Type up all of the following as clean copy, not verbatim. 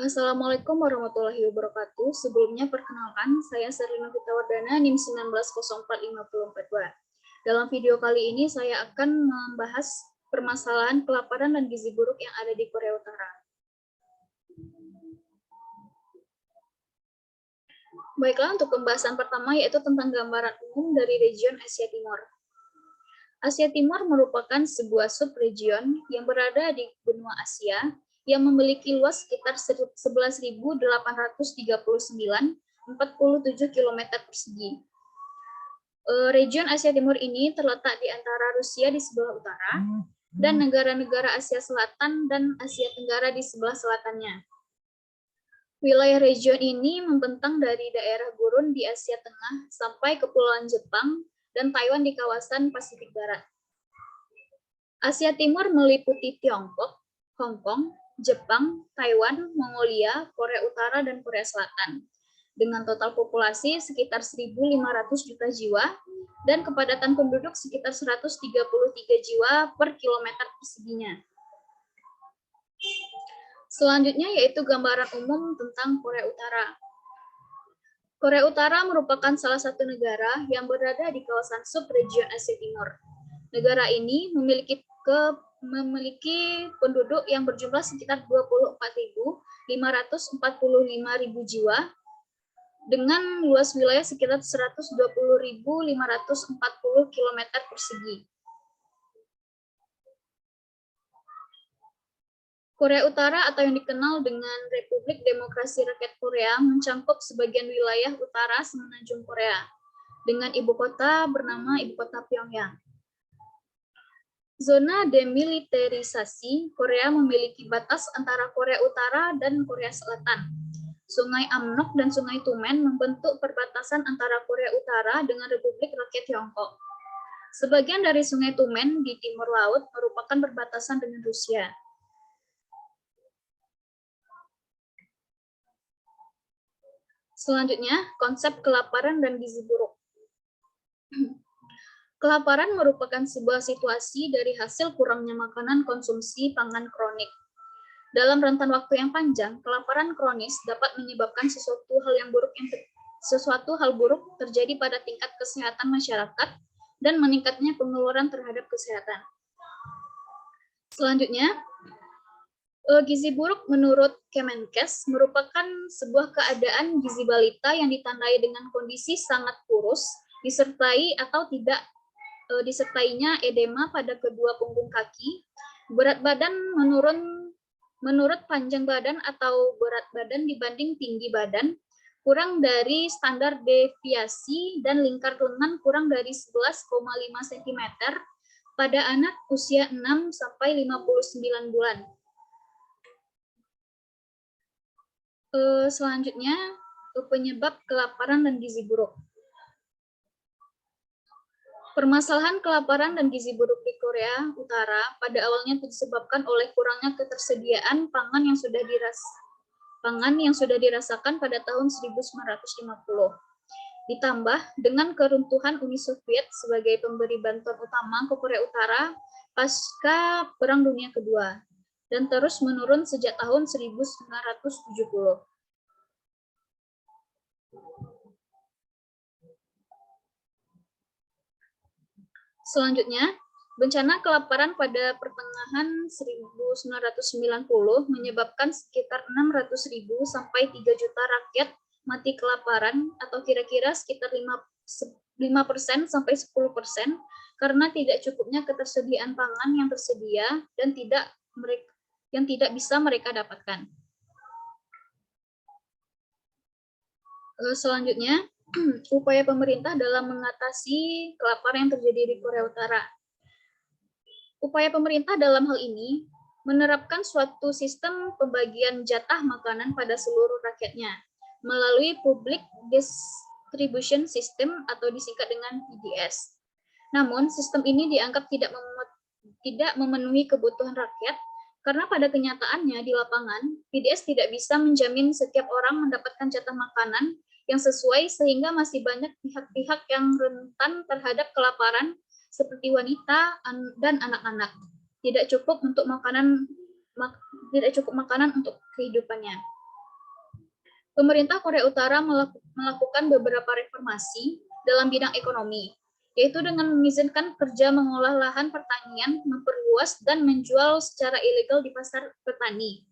Assalamualaikum warahmatullahi wabarakatuh. Sebelumnya perkenalkan, saya Serlina Fitawardana, NIM 1904542. Dalam video kali ini saya akan membahas permasalahan kelaparan dan gizi buruk yang ada di Korea Utara. Baiklah, untuk pembahasan pertama yaitu tentang gambaran umum dari region Asia Timur. Asia Timur merupakan sebuah subregion yang berada di benua Asia yang memiliki luas sekitar 11.839,47 km persegi. Region Asia Timur ini terletak di antara Rusia di sebelah utara dan negara-negara Asia Selatan dan Asia Tenggara di sebelah selatannya. Wilayah region ini membentang dari daerah gurun di Asia Tengah sampai Kepulauan Jepang dan Taiwan di kawasan Pasifik Barat. Asia Timur meliputi Tiongkok, Hong Kong, Jepang, Taiwan, Mongolia, Korea Utara, dan Korea Selatan. Dengan total populasi sekitar 1.500 juta jiwa dan kepadatan penduduk sekitar 133 jiwa per kilometer perseginya. Selanjutnya yaitu gambaran umum tentang Korea Utara. Korea Utara merupakan salah satu negara yang berada di kawasan subregion Asia Timur. Negara ini memiliki penduduk yang berjumlah sekitar 24.545.000 jiwa dengan luas wilayah sekitar 120.540 km persegi. Korea Utara atau yang dikenal dengan Republik Demokrasi Rakyat Korea mencakup sebagian wilayah utara semenanjung Korea dengan ibu kota bernama Ibu Kota Pyongyang. Zona demilitarisasi Korea memiliki batas antara Korea Utara dan Korea Selatan. Sungai Amnok dan Sungai Tumen membentuk perbatasan antara Korea Utara dengan Republik Rakyat Tiongkok. Sebagian dari Sungai Tumen di timur laut merupakan perbatasan dengan Rusia. Selanjutnya, konsep kelaparan dan gizi buruk. Kelaparan merupakan sebuah situasi dari hasil kurangnya makanan konsumsi pangan kronik. Dalam rentan waktu yang panjang, kelaparan kronis dapat menyebabkan sesuatu hal buruk terjadi pada tingkat kesehatan masyarakat dan meningkatnya pengeluaran terhadap kesehatan. Selanjutnya, gizi buruk menurut Kemenkes merupakan sebuah keadaan gizi balita yang ditandai dengan kondisi sangat kurus, disertainya edema pada kedua punggung kaki, berat badan menurut panjang badan atau berat badan dibanding tinggi badan, kurang dari standar deviasi, dan lingkar lengan kurang dari 11,5 cm pada anak usia 6-59 bulan. Selanjutnya, penyebab kelaparan dan gizi buruk. Permasalahan kelaparan dan gizi buruk di Korea Utara pada awalnya disebabkan oleh kurangnya ketersediaan pangan yang sudah dirasakan pada tahun 1950. Ditambah dengan keruntuhan Uni Soviet sebagai pemberi bantuan utama ke Korea Utara pasca Perang Dunia Kedua, dan terus menurun sejak tahun 1970. Selanjutnya, bencana kelaparan pada pertengahan 1990 menyebabkan sekitar 600.000 sampai 3 juta rakyat mati kelaparan atau kira-kira sekitar 5% sampai 10% karena tidak cukupnya ketersediaan pangan yang tersedia dan tidak bisa mereka dapatkan. Selanjutnya, upaya pemerintah dalam mengatasi kelaparan yang terjadi di Korea Utara. Upaya pemerintah dalam hal ini menerapkan suatu sistem pembagian jatah makanan pada seluruh rakyatnya melalui Public Distribution System atau disingkat dengan PDS. Namun, sistem ini dianggap tidak memenuhi kebutuhan rakyat karena pada kenyataannya di lapangan, PDS tidak bisa menjamin setiap orang mendapatkan jatah makanan yang sesuai sehingga masih banyak pihak-pihak yang rentan terhadap kelaparan seperti wanita dan anak-anak. Tidak cukup makanan untuk kehidupannya. pemerintah Korea Utara melakukan beberapa reformasi dalam bidang ekonomi, yaitu dengan mengizinkan kerja mengolah lahan pertanian, memperluas dan menjual secara ilegal di pasar petani.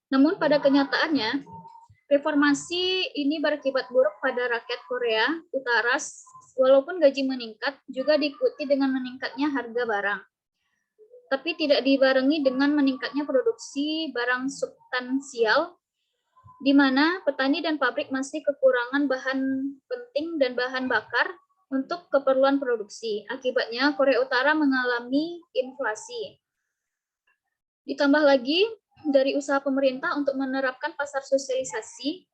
Namun pada kenyataannya, reformasi ini berakibat buruk pada rakyat Korea Utara, walaupun gaji meningkat, juga diikuti dengan meningkatnya harga barang. Tapi tidak dibarengi dengan meningkatnya produksi barang substansial, di mana petani dan pabrik masih kekurangan bahan penting dan bahan bakar untuk keperluan produksi. Akibatnya, Korea Utara mengalami inflasi. Ditambah lagi, dari usaha pemerintah untuk menerapkan pasar sosialisasi,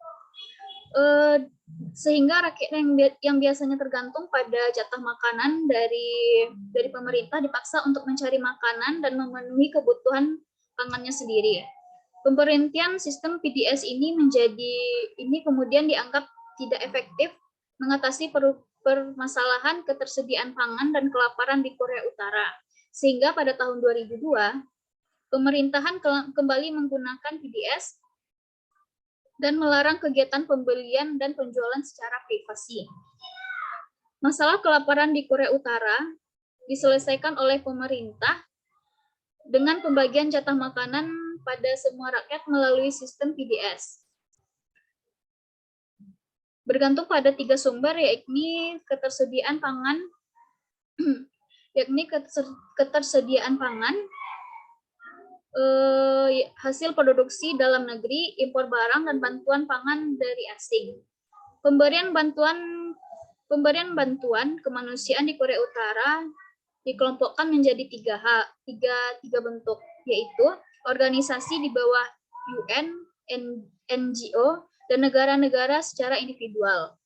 sehingga rakyat yang biasanya tergantung pada jatah makanan dari pemerintah dipaksa untuk mencari makanan dan memenuhi kebutuhan pangannya sendiri. Pemberhentian sistem PDS ini kemudian dianggap tidak efektif mengatasi permasalahan ketersediaan pangan dan kelaparan di Korea Utara. Sehingga pada tahun 2002, pemerintahan kembali menggunakan PDS dan melarang kegiatan pembelian dan penjualan secara privasi. Masalah kelaparan di Korea Utara diselesaikan oleh pemerintah dengan pembagian jatah makanan pada semua rakyat melalui sistem PDS. Bergantung pada 3 sumber, yakni ketersediaan pangan, hasil produksi dalam negeri, impor barang, dan bantuan pangan dari asing. Pemberian bantuan kemanusiaan di Korea Utara dikelompokkan menjadi tiga bentuk, yaitu organisasi di bawah UN, NGO, dan negara-negara secara individual.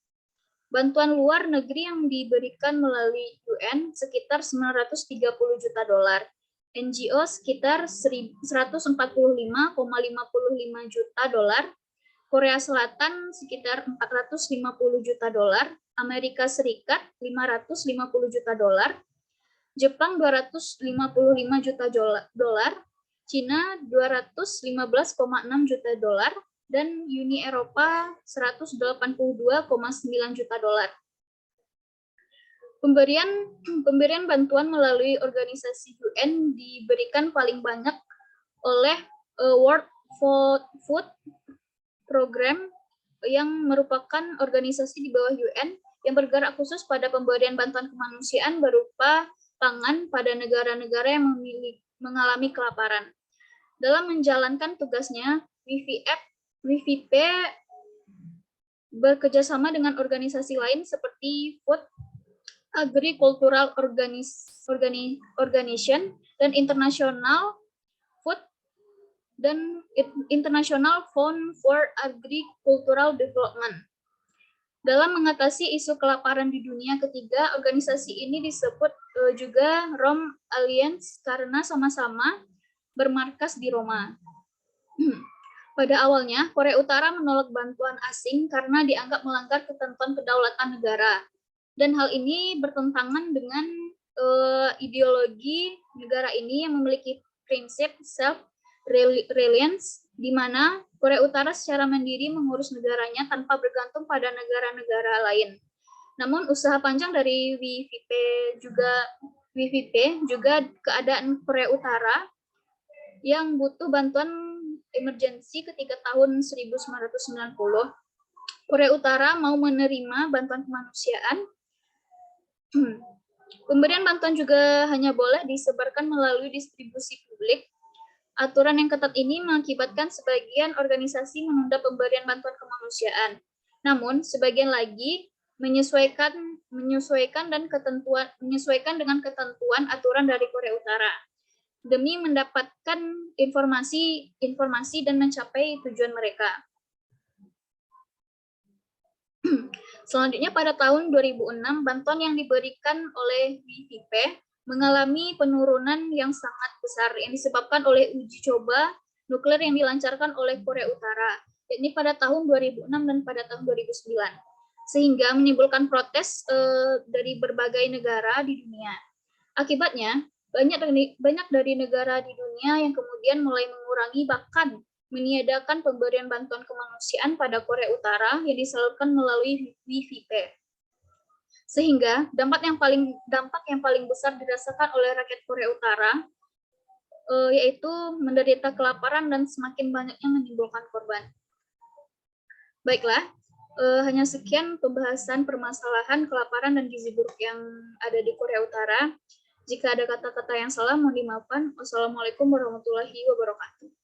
Bantuan luar negeri yang diberikan melalui UN sekitar 930 juta dolar. NGO sekitar 145,55 juta dolar, Korea Selatan sekitar 450 juta dolar, Amerika Serikat 550 juta dolar, Jepang 255 juta dolar, Cina 215,6 juta dolar, dan Uni Eropa 182,9 juta dolar. Pemberian bantuan melalui organisasi UN diberikan paling banyak oleh World Food Program, yang merupakan organisasi di bawah UN yang bergerak khusus pada pemberian bantuan kemanusiaan berupa pangan pada negara-negara yang mengalami kelaparan. Dalam menjalankan tugasnya, WFP bekerjasama dengan organisasi lain seperti Food Agricultural Organization dan International Fund for Agricultural Development. Dalam mengatasi isu kelaparan di dunia ketiga, organisasi ini disebut juga Rome Alliance karena sama-sama bermarkas di Roma. Pada awalnya, Korea Utara menolak bantuan asing karena dianggap melanggar ketentuan kedaulatan negara. Dan hal ini bertentangan dengan ideologi negara ini yang memiliki prinsip self-reliance, di mana Korea Utara secara mandiri mengurus negaranya tanpa bergantung pada negara-negara lain. Namun usaha panjang dari WFP juga keadaan Korea Utara yang butuh bantuan emergensi ketika tahun 1990, Korea Utara mau menerima bantuan kemanusiaan. Pemberian bantuan juga hanya boleh disebarkan melalui distribusi publik. Aturan yang ketat ini mengakibatkan sebagian organisasi menunda pemberian bantuan kemanusiaan. Namun, sebagian lagi menyesuaikan dengan ketentuan aturan dari Korea Utara demi mendapatkan informasi dan mencapai tujuan mereka. Selanjutnya, pada tahun 2006, bantuan yang diberikan oleh WFP mengalami penurunan yang sangat besar yang disebabkan oleh uji coba nuklir yang dilancarkan oleh Korea Utara, yakni pada tahun 2006 dan pada tahun 2009, sehingga menimbulkan protes dari berbagai negara di dunia. Akibatnya, banyak dari negara di dunia yang kemudian mulai mengurangi bahkan meniadakan pemberian bantuan kemanusiaan pada Korea Utara yang disalurkan melalui WFP. Sehingga dampak yang paling besar dirasakan oleh rakyat Korea Utara yaitu menderita kelaparan dan semakin banyaknya menimbulkan korban. Baiklah, hanya sekian pembahasan permasalahan kelaparan dan gizi buruk yang ada di Korea Utara. Jika ada kata-kata yang salah, mohon dimaafkan. Wassalamualaikum warahmatullahi wabarakatuh.